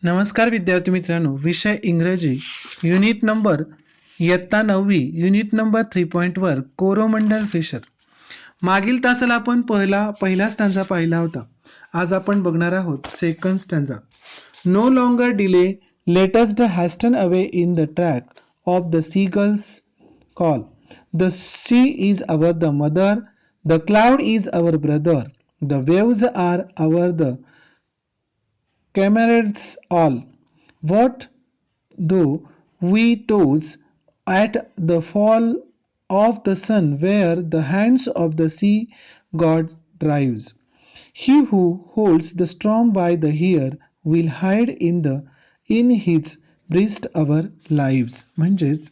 नमस्कार विद्यार्थी मित्रांनो, विषय इंग्रजी, युनिट नंबर इयत्ता 9वी, युनिट नंबर 3 वर कोरोमंडल फिशर. मागील तासाला आपण पहिला स्टँजा पाहिला होता. आज आपण बघणार आहोत second stanza. No longer delay, let us hasten away in the track of the seagulls call. The sea is our the mother, the cloud is our brother, the waves are our the comrades all. What though we toss at the fall of the sun where the hands of the sea god drives? He who holds the storm by the ear will hide in his breast our lives. म्हणजेच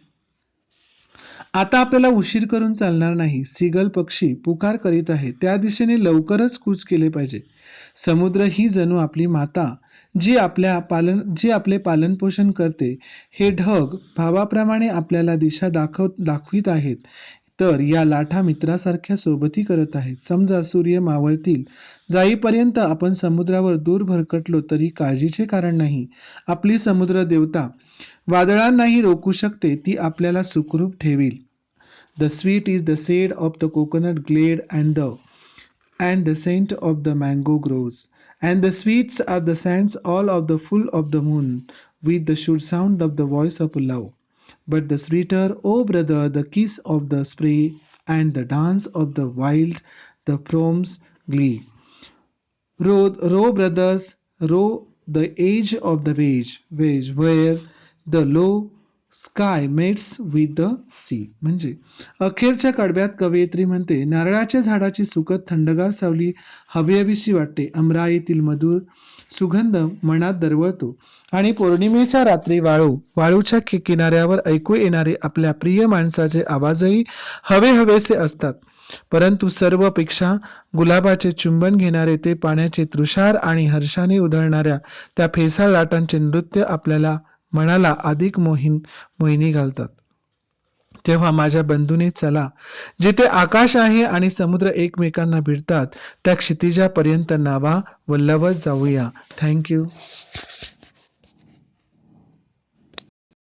आता आपल्याला उशीर करून चालणार नाही. Seagull पक्षी पुकार करीत आहे, त्या दिशेने लवकरच कूच केले पाहिजे. समुद्र ही जणू आपली माता, जी आपले पालनपोषण करते. हे ढग भावाप्रमाणे आपल्याला दिशा दाखवित आहेत, तर या लाटा मित्रासारख्या सोबती करत आहेत. समजा सूर्य मावळतील जाईपर्यंत आपण समुद्रावर दूर भरकटलो तरी काळजीचे कारण नाही. आपली समुद्र देवता वादळांनाही रोखू शकते, ती आपल्याला सुखरूप ठेवील. The sweet is the shade of the coconut glade and the scent of the mango groves, and the sweets are the sands all of the full of the moon, with the sure sound of the voice of love. But the sweeter, O brother, the kiss of the spray and the dance of the wild, the proms glee. Row brothers, row the edge of the wage where the low sky meets with the sea. म्हणजे अखेरच्या कडव्यात कवयित्री म्हणते, नारळाच्या झाडाची सुखद थंडगार सावली हवीहवीशी वाटते. अमराईतील मधुर सुगंध मनात दरवळतो आणि पौर्णिमेच्या रात्री वाळूच्या किनाऱ्यावर ऐकू येणारे आपल्या प्रिय माणसाचे आवाजही हवेहवेसे असतात. परंतु सर्वपेक्षा गुलाबाचे चुंबन घेणारे ते पाण्याचे तृषार आणि हर्षाने उधळणाऱ्या त्या फेसाळ लाटांचे नृत्य आपल्याला मनाला अधिक मोहिनी घालतात. तेव्हा माझ्या बंधूने चला, जिथे आकाश आहे आणि समुद्र एकमेकांना भिडतात, त्या क्षितिजापर्यंत नावा वल्लवत जाऊया. थँक्यू.